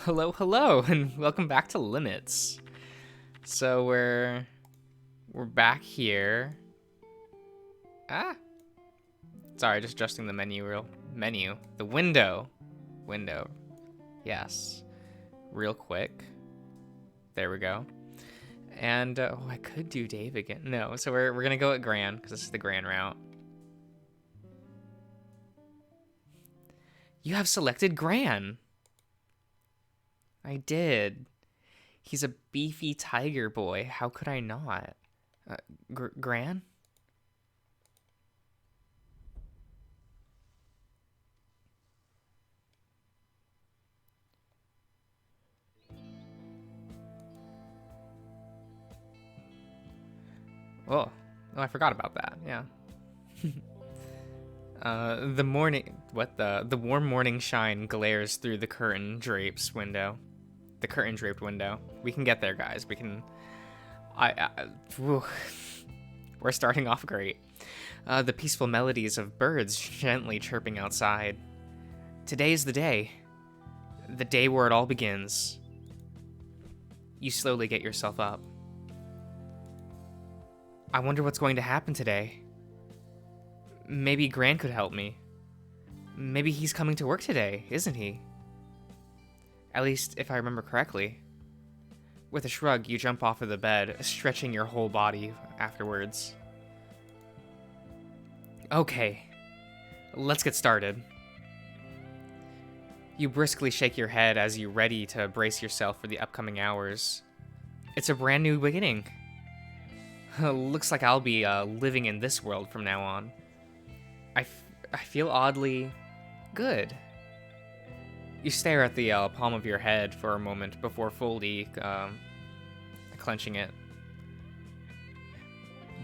Hello, hello, and welcome back to Limits. So we're back here. Ah, sorry, just adjusting the the window. Yes, real quick. There we go. And I could do Dave again. No, so we're gonna go at Gran because this is the Gran route. You have selected Gran. I did. He's a beefy tiger boy. How could I not? Gran? Oh, I forgot about that. Yeah. The warm morning shine glares through the curtain draped window. We can get there, guys. We can. Whew. We're starting off great. The peaceful melodies of birds gently chirping outside. Today is the day where it all begins. You slowly get yourself up. I wonder what's going to happen today. Maybe Gran could help me. Maybe he's coming to work today, isn't he? At least, if I remember correctly. With a shrug, you jump off of the bed, stretching your whole body afterwards. Okay, let's get started. You briskly shake your head as you ready to brace yourself for the upcoming hours. It's a brand new beginning. Looks like I'll be living in this world from now on. I feel oddly good. You stare at the palm of your head for a moment before fully clenching it.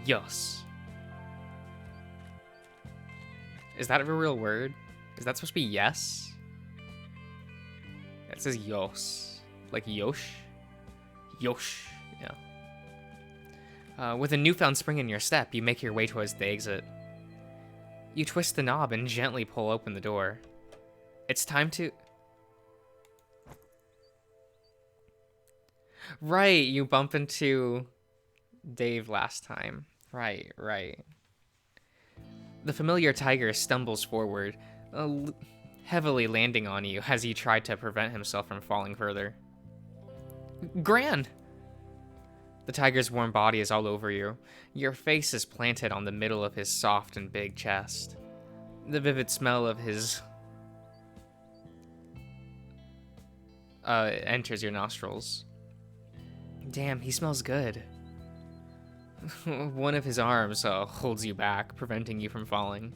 Yes. Is that a real word? Is that supposed to be yes? It says yos. Like yosh? Yosh. Yeah. With a newfound spring in your step, you make your way towards the exit. You twist the knob and gently pull open the door. It's time to... Right, you bump into Dave last time. Right. The familiar tiger stumbles forward, heavily landing on you as he tried to prevent himself from falling further. Gran! The tiger's warm body is all over you. Your face is planted on the middle of his soft and big chest. The vivid smell of his enters your nostrils. Damn, he smells good. One of his arms holds you back, preventing you from falling.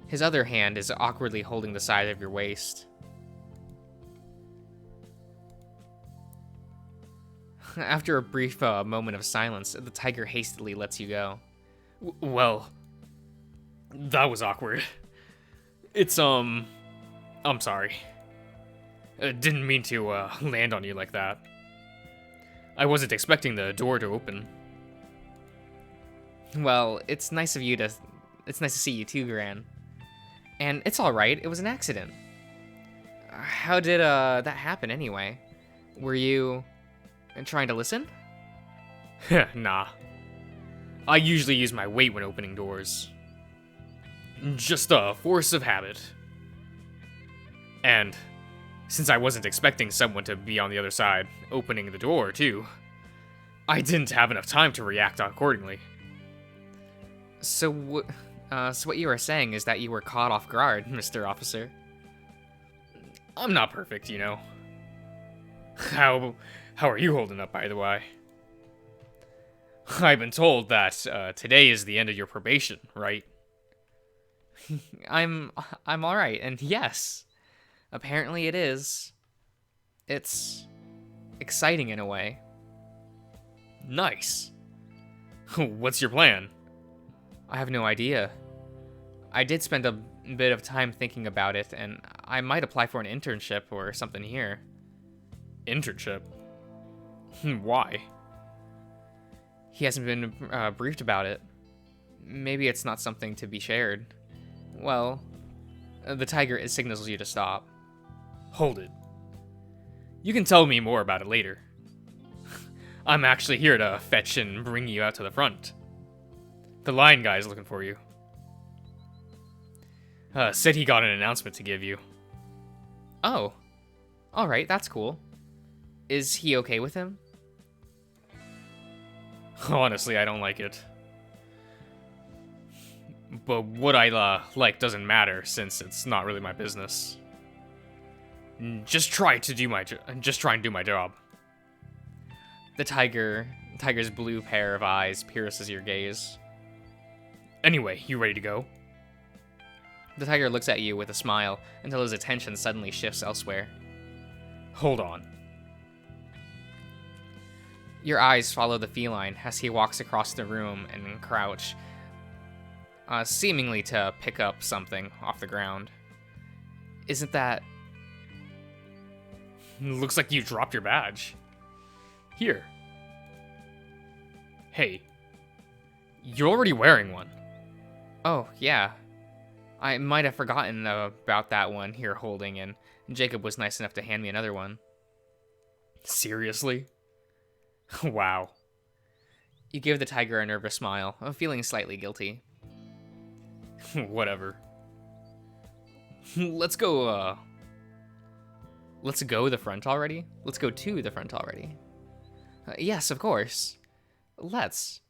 His other hand is awkwardly holding the side of your waist. After a brief moment of silence, the tiger hastily lets you go. Well, that was awkward. I'm sorry. Didn't mean to land on you like that. I wasn't expecting the door to open. Well, it's nice to see you too, Gran. And it's alright, it was an accident. How did that happen anyway? Were you trying to listen? Nah. I usually use my weight when opening doors. Just a force of habit. And since I wasn't expecting someone to be on the other side, opening the door too, I didn't have enough time to react accordingly. So what you were saying is that you were caught off guard, Mr. Officer. I'm not perfect, you know. How are you holding up, by the way? I've been told that today is the end of your probation, right? I'm all right, and yes, apparently it is. It's exciting in a way. Nice. What's your plan? I have no idea. I did spend a bit of time thinking about it, and I might apply for an internship or something here. Internship? Why? He hasn't been briefed about it. Maybe it's not something to be shared. Well, the tiger signals you to stop. Hold it. You can tell me more about it later. I'm actually here to fetch and bring you out to the front. The lion guy is looking for you. Said he got an announcement to give you. Oh. Alright, that's cool. Is he okay with him? Honestly, I don't like it. But what I like doesn't matter, since it's not really my business. Just try and do my job. The tiger's blue pair of eyes pierces your gaze. Anyway, you ready to go? The tiger looks at you with a smile until his attention suddenly shifts elsewhere. Hold on. Your eyes follow the feline as he walks across the room and crouch, seemingly to pick up something off the ground. Isn't that... Looks like you dropped your badge. Here. Hey. You're already wearing one. Oh, yeah. I might have forgotten about that one here holding, and Jacob was nice enough to hand me another one. Seriously? Wow. You give the tiger a nervous smile, feeling slightly guilty. Whatever. Let's go the front already? Let's go to the front already. Yes, of course. Let's.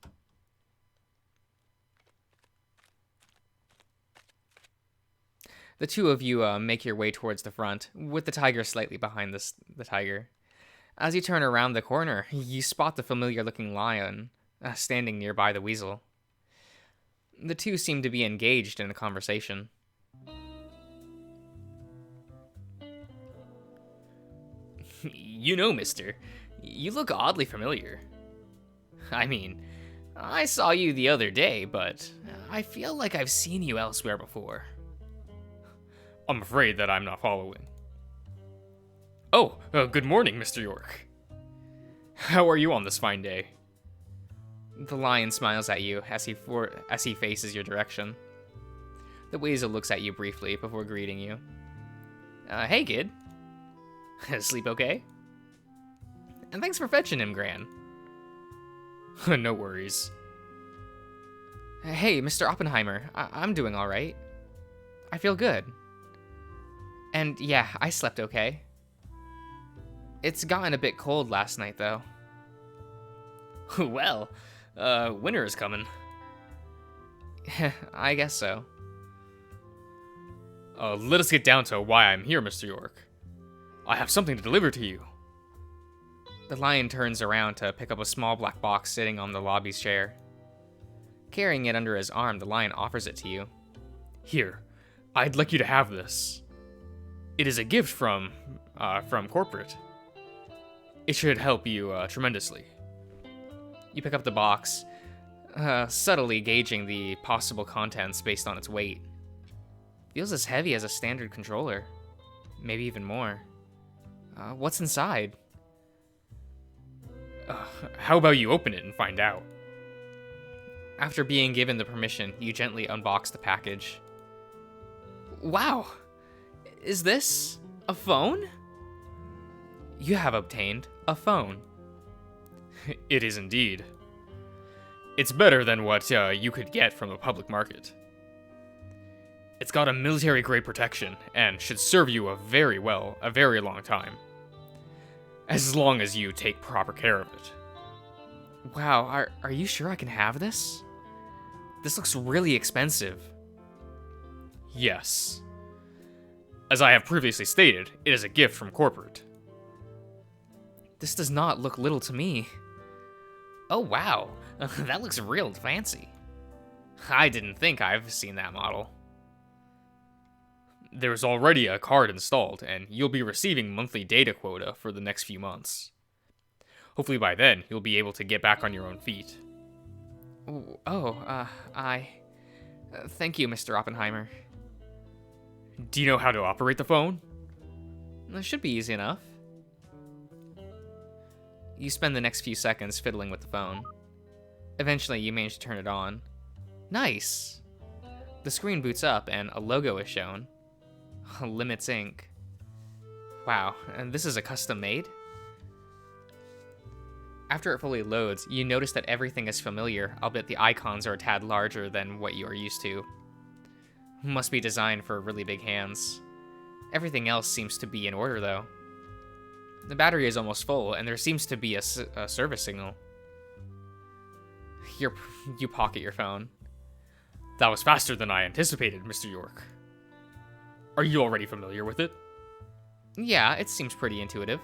The two of you make your way towards the front, with the tiger slightly behind the tiger. As you turn around the corner, you spot the familiar-looking lion standing nearby the weasel. The two seem to be engaged in a conversation. You know, mister, you look oddly familiar. I mean, I saw you the other day, but I feel like I've seen you elsewhere before. I'm afraid that I'm not following. Oh, good morning, Mr. York. How are you on this fine day? The lion smiles at you as he faces your direction. The weasel looks at you briefly before greeting you. Hey, kid. Sleep okay? And thanks for fetching him, Gran. No worries. Hey, Mr. Oppenheimer. I'm doing all right. I feel good. And yeah, I slept okay. It's gotten a bit cold last night, though. Well, winter is coming. I guess so. Let us get down to why I'm here, Mr. York. I have something to deliver to you. The lion turns around to pick up a small black box sitting on the lobby's chair. Carrying it under his arm, the lion offers it to you. Here, I'd like you to have this. It is a gift from corporate. It should help you tremendously. You pick up the box, subtly gauging the possible contents based on its weight. Feels as heavy as a standard controller. Maybe even more. What's inside? How about you open it and find out? After being given the permission, you gently unbox the package. Wow! Is this a phone? You have obtained a phone. It is indeed. It's better than what you could get from the public market. It's got a military-grade protection and should serve you a very long time. As long as you take proper care of it. Wow, are you sure I can have this? This looks really expensive. Yes. As I have previously stated, it is a gift from corporate. This does not look little to me. Oh wow, that looks real fancy. I didn't think I've seen that model. There's already a card installed, and you'll be receiving monthly data quota for the next few months. Hopefully by then, you'll be able to get back on your own feet. Thank you, Mr. Oppenheimer. Do you know how to operate the phone? It should be easy enough. You spend the next few seconds fiddling with the phone. Eventually, you manage to turn it on. Nice! The screen boots up and a logo is shown. Limits Inc. Wow, and this is a custom made? After it fully loads, you notice that everything is familiar, albeit the icons are a tad larger than what you are used to. Must be designed for really big hands. Everything else seems to be in order, though. The battery is almost full, and there seems to be a service signal. You pocket your phone. That was faster than I anticipated, Mr. York. Are you already familiar with it? Yeah, it seems pretty intuitive.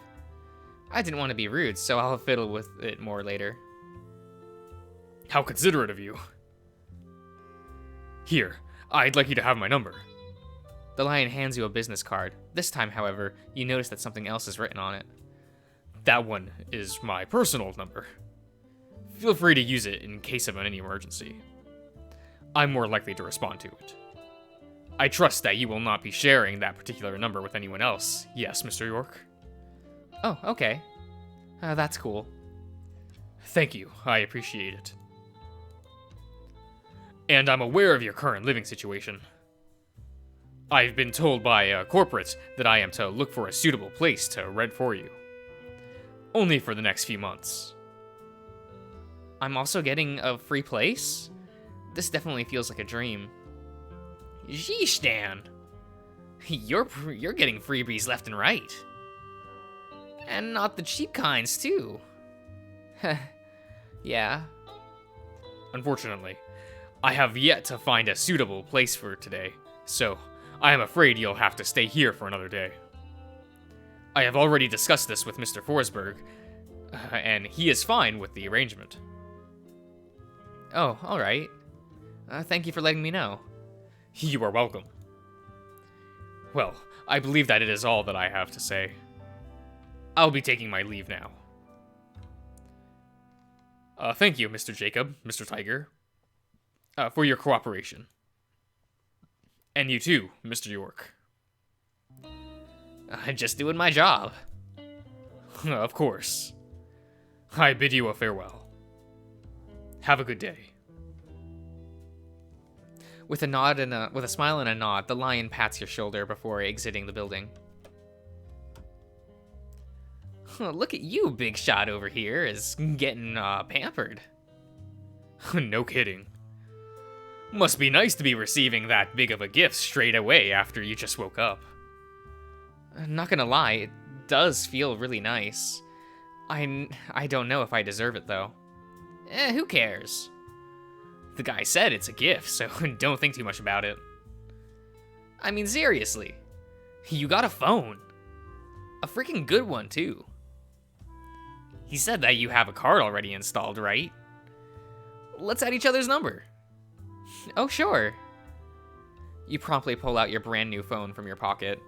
I didn't want to be rude, so I'll fiddle with it more later. How considerate of you. Here, I'd like you to have my number. The lion hands you a business card. This time, however, you notice that something else is written on it. That one is my personal number. Feel free to use it in case of any emergency. I'm more likely to respond to it. I trust that you will not be sharing that particular number with anyone else. Yes, Mr. York? Oh, okay. That's cool. Thank you. I appreciate it. And I'm aware of your current living situation. I've been told by a corporate that I am to look for a suitable place to rent for you. Only for the next few months. I'm also getting a free place? This definitely feels like a dream. Sheesh, Dan. You're getting freebies left and right. And not the cheap kinds, too. Yeah. Unfortunately, I have yet to find a suitable place for today, so I am afraid you'll have to stay here for another day. I have already discussed this with Mr. Forsberg, and he is fine with the arrangement. Oh, alright. Thank you for letting me know. You are welcome. Well, I believe that it is all that I have to say. I'll be taking my leave now. Thank you, Mr. Jacob, Mr. Tiger, for your cooperation. And you too, Mr. York. I'm just doing my job. Of course. I bid you a farewell. Have a good day. With a smile and a nod, the lion pats your shoulder before exiting the building. Look at you, big shot over here, is getting pampered. No kidding. Must be nice to be receiving that big of a gift straight away after you just woke up. Not gonna lie, it does feel really nice. I don't know if I deserve it, though. Who cares? The guy said it's a gift, so don't think too much about it. I mean, seriously. You got a phone. A freaking good one, too. He said that you have a card already installed, right? Let's add each other's number. Oh, sure. You promptly pull out your brand new phone from your pocket.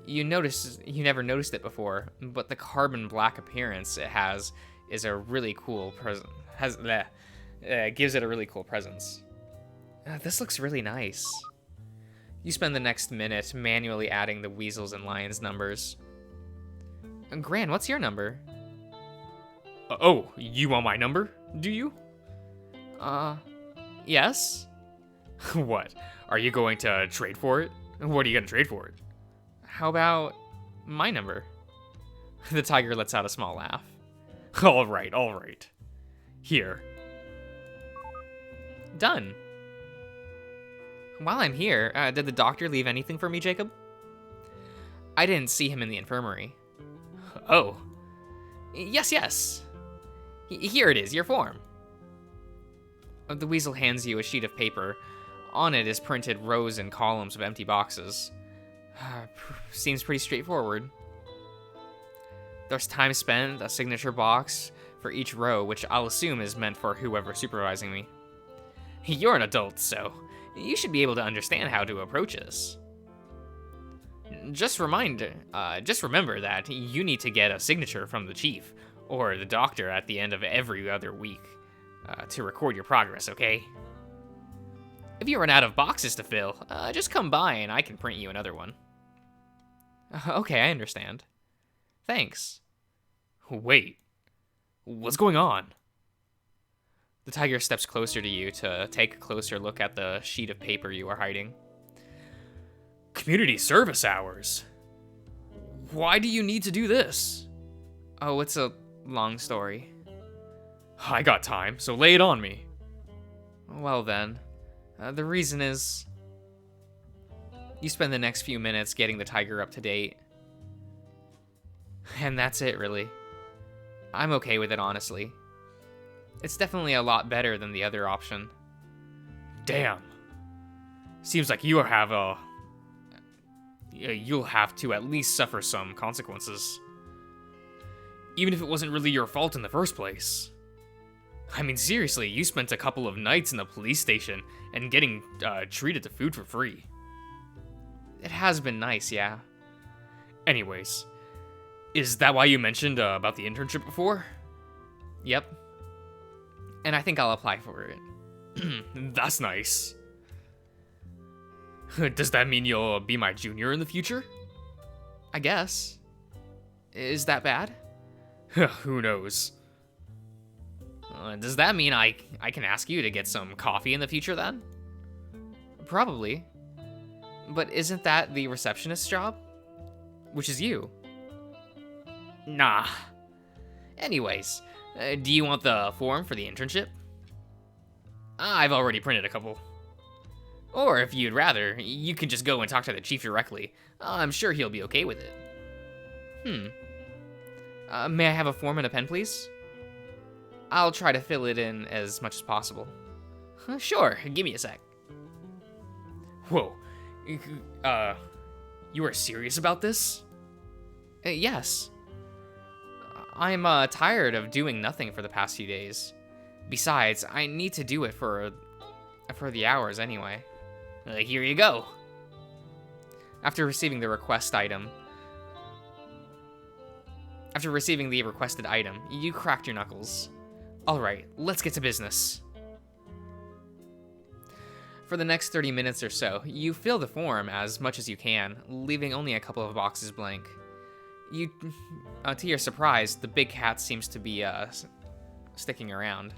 You never noticed it before, but the carbon black appearance it has is a really cool gives it a really cool presence. This looks really nice. You spend the next minute manually adding the weasels and lions numbers. Gran, what's your number? Oh, you want my number? Do you? Yes? What? Are you going to trade for it? What are you going to trade for it? How about my number? The tiger lets out a small laugh. All right. Here. Done. While I'm here, did the doctor leave anything for me, Jacob? I didn't see him in the infirmary. Oh. Yes. Here it is, your form. The weasel hands you a sheet of paper. On it is printed rows and columns of empty boxes. Seems pretty straightforward. There's time spent, a signature box for each row, which I'll assume is meant for whoever's supervising me. You're an adult, so you should be able to understand how to approach this. Just remember that you need to get a signature from the chief or the doctor at the end of every other week to record your progress, okay? If you run out of boxes to fill, just come by and I can print you another one. Okay, I understand. Thanks. Wait. What's going on? The tiger steps closer to you to take a closer look at the sheet of paper you are hiding. Community service hours? Why do you need to do this? Oh, it's a long story. I got time, so lay it on me. Well then, the reason is... You spend the next few minutes getting the tiger up to date. And that's it, really. I'm okay with it, honestly. It's definitely a lot better than the other option. Damn. Seems like you'll have to at least suffer some consequences. Even if it wasn't really your fault in the first place. I mean, seriously, you spent a couple of nights in the police station and getting treated to food for free. It has been nice, yeah. Anyways, is that why you mentioned about the internship before? Yep. And I think I'll apply for it. That's nice. Does that mean you'll be my junior in the future? I guess. Is that bad? Who knows? Does that mean I can ask you to get some coffee in the future then? Probably. But isn't that the receptionist's job? Which is you. Nah. Anyways, do you want the form for the internship? I've already printed a couple. Or if you'd rather, you can just go and talk to the chief directly. I'm sure he'll be okay with it. May I have a form and a pen, please? I'll try to fill it in as much as possible. Sure, give me a sec. Whoa. You are serious about this? Yes. I'm tired of doing nothing for the past few days. Besides, I need to do it for the hours anyway. Here you go. After receiving the requested item, you cracked your knuckles. Alright, let's get to business. For the next 30 minutes or so, you fill the form as much as you can, leaving only a couple of boxes blank. To your surprise, the big cat seems to be sticking around.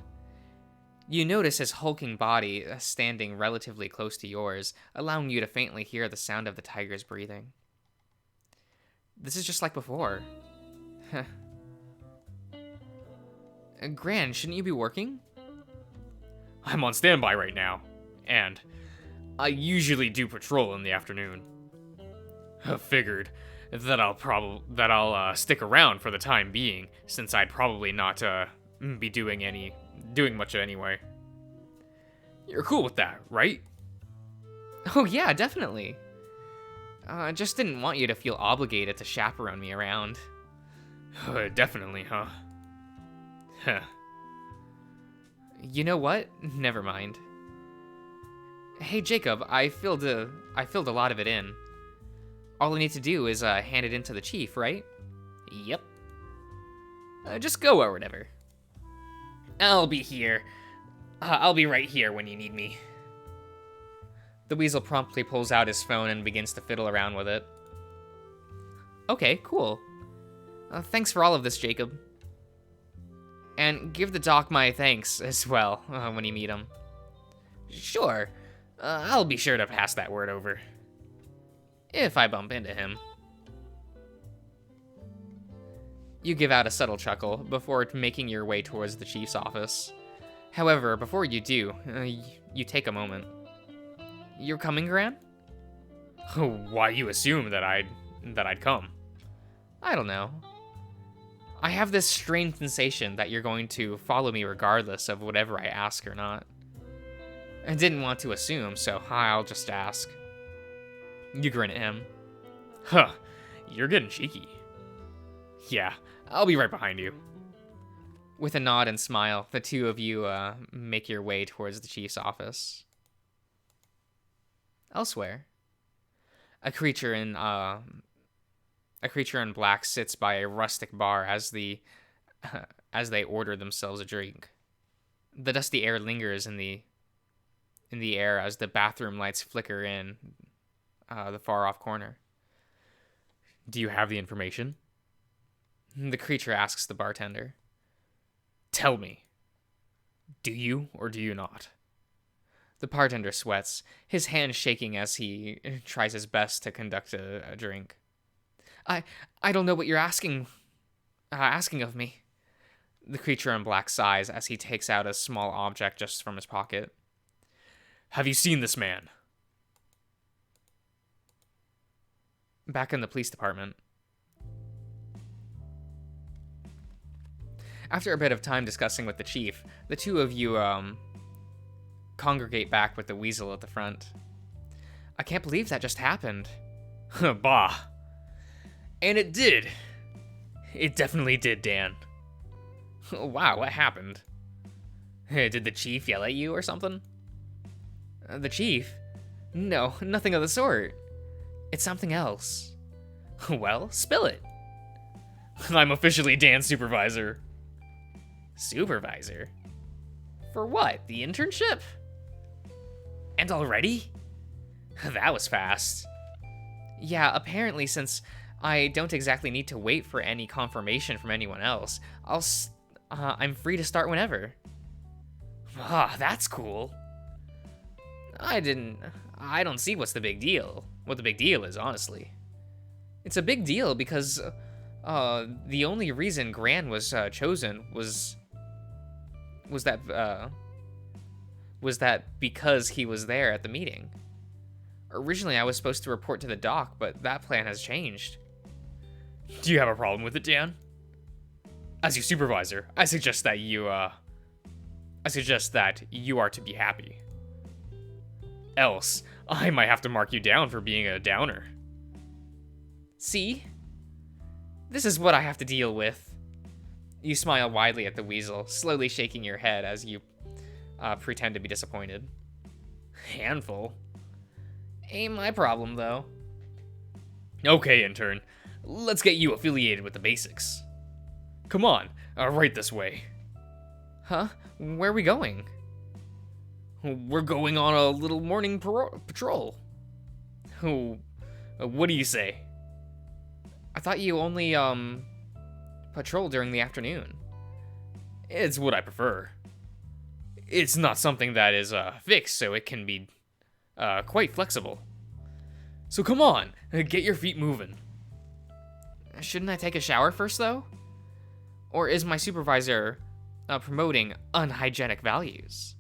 You notice his hulking body standing relatively close to yours, allowing you to faintly hear the sound of the tiger's breathing. This is just like before. Gran, shouldn't you be working? I'm on standby right now, and I usually do patrol in the afternoon. I figured that I'll stick around for the time being, since I'd probably not be doing much anyway. You're cool with that, right? Oh yeah, definitely. I just didn't want you to feel obligated to chaperone me around. Definitely, huh? Huh. You know what? Never mind. Hey Jacob, I filled a lot of it in. All I need to do is hand it in to the chief, right? Yep. Just go or whatever. I'll be here. I'll be right here when you need me. The weasel promptly pulls out his phone and begins to fiddle around with it. Okay, cool. Thanks for all of this, Jacob. And give the doc my thanks as well when you meet him. Sure. I'll be sure to pass that word over. If I bump into him. You give out a subtle chuckle before making your way towards the chief's office. However, before you do, you take a moment. You're coming, Gran? Why you assume that I'd come? I don't know. I have this strange sensation that you're going to follow me regardless of whatever I ask or not. I didn't want to assume, so I'll just ask. You grin at him. Huh, you're getting cheeky. Yeah, I'll be right behind you. With a nod and smile, the two of you make your way towards the chief's office. Elsewhere, a creature in black sits by a rustic bar as they order themselves a drink. The dusty air lingers in the air as the bathroom lights flicker in the far off corner. Do you have the information? The creature asks the bartender. Tell me. Do you or do you not? The bartender sweats, his hand shaking as he tries his best to conduct a drink. I I don't know what you're asking of me. The creature in black sighs as he takes out a small object just from his pocket. Have you seen this man? Back in the police department. After a bit of time discussing with the chief, the two of you, congregate back with the weasel at the front. I can't believe that just happened. Bah. And it did. It definitely did, Dan. Wow, what happened? Did the chief yell at you or something? The chief? No, nothing of the sort. It's something else. Well, spill it. I'm officially Dan's supervisor. Supervisor? For what? The internship? And already? That was fast. Yeah, apparently since I don't exactly need to wait for any confirmation from anyone else, I'm free to start whenever. Ah, that's cool. I don't see what's the big deal. What the big deal is, honestly. It's a big deal because the only reason Gran was chosen was that because he was there at the meeting. Originally, I was supposed to report to the doc, but that plan has changed. Do you have a problem with it, Dan? As your supervisor, I suggest that you are to be happy. Else, I might have to mark you down for being a downer. See? This is what I have to deal with. You smile widely at the weasel, slowly shaking your head as you pretend to be disappointed. Handful. Ain't my problem, though. Okay, intern. Let's get you affiliated with the basics. Come on, right this way. Huh? Where are we going? We're going on a little morning patrol. What do you say? I thought you only, patrol during the afternoon. It's what I prefer. It's not something that is, fixed, so it can be, quite flexible. So come on, get your feet moving. Shouldn't I take a shower first, though? Or is my supervisor, promoting unhygienic values?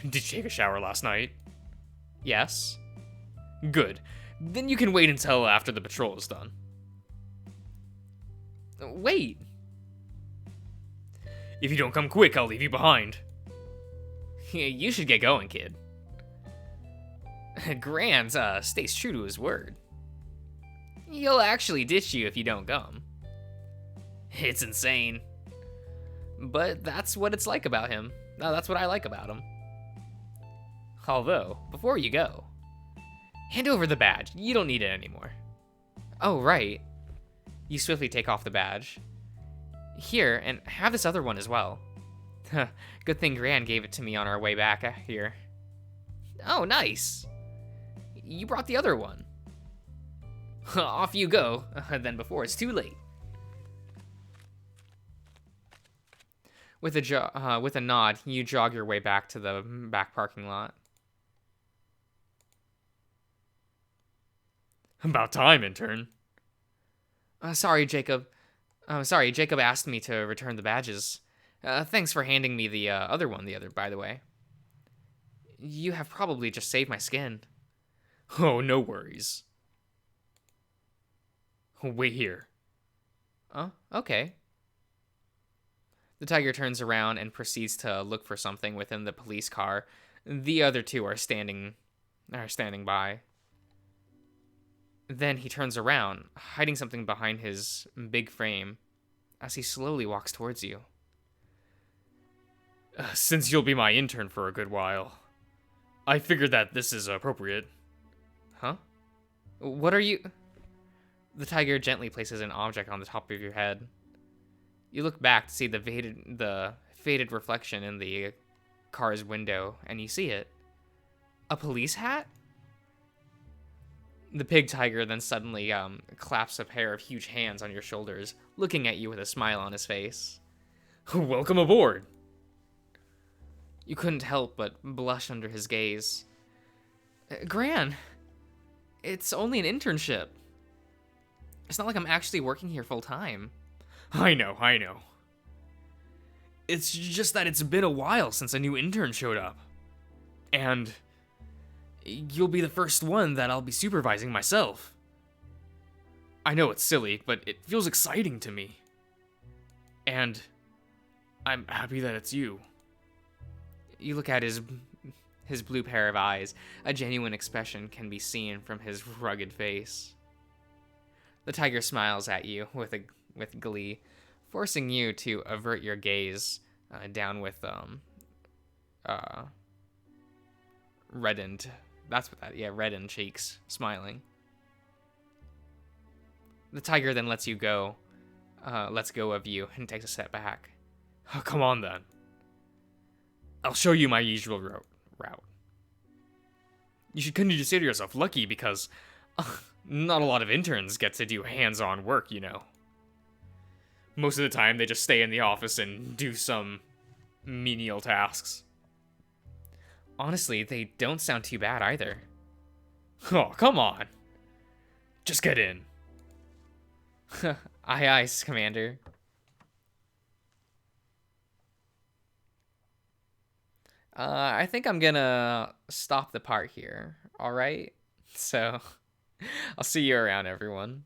Did you take a shower last night? Yes. Good. Then you can wait until after the patrol is done. Wait. If you don't come quick, I'll leave you behind. You should get going, kid. Gran, stays true to his word. He'll actually ditch you if you don't come. It's insane. But that's what it's like about him. No, that's what I like about him. Although, before you go, hand over the badge. You don't need it anymore. Oh, right. You swiftly take off the badge. Here, and have this other one as well. Good thing Gran gave it to me on our way back here. Oh, nice. You brought the other one. Off you go, then before it's too late. With a nod, you jog your way back to the back parking lot. About time, intern. Sorry, Jacob. Jacob asked me to return the badges. Thanks for handing me the other one, by the way. You have probably just saved my skin. Oh, no worries. Wait here. Oh, okay. The tiger turns around and proceeds to look for something within the police car. The other two are standing by. Then he turns around, hiding something behind his big frame, as he slowly walks towards you. Since you'll be my intern for a good while, I figured that this is appropriate. Huh? What are you... The tiger gently places an object on the top of your head. You look back to see the faded reflection in the car's window, and you see it. A police hat? The pig tiger then suddenly claps a pair of huge hands on your shoulders, looking at you with a smile on his face. Welcome aboard! You couldn't help but blush under his gaze. Gran, it's only an internship. It's not like I'm actually working here full time. I know, I know. It's just that it's been a while since a new intern showed up. And you'll be the first one that I'll be supervising myself. I know it's silly, but it feels exciting to me. And I'm happy that it's you. You look at his blue pair of eyes. A genuine expression can be seen from his rugged face. The tiger smiles at you with glee, forcing you to avert your gaze down with reddened. That's what that. Yeah, reddened cheeks, smiling. The tiger then lets go of you, and takes a step back. Oh, come on then. I'll show you my usual route. You should consider yourself lucky because not a lot of interns get to do hands-on work, you know. Most of the time, they just stay in the office and do some menial tasks. Honestly, they don't sound too bad either. Oh, come on. Just get in. Aye, aye, Commander. I think I'm gonna stop the part here, alright? So, I'll see you around, everyone.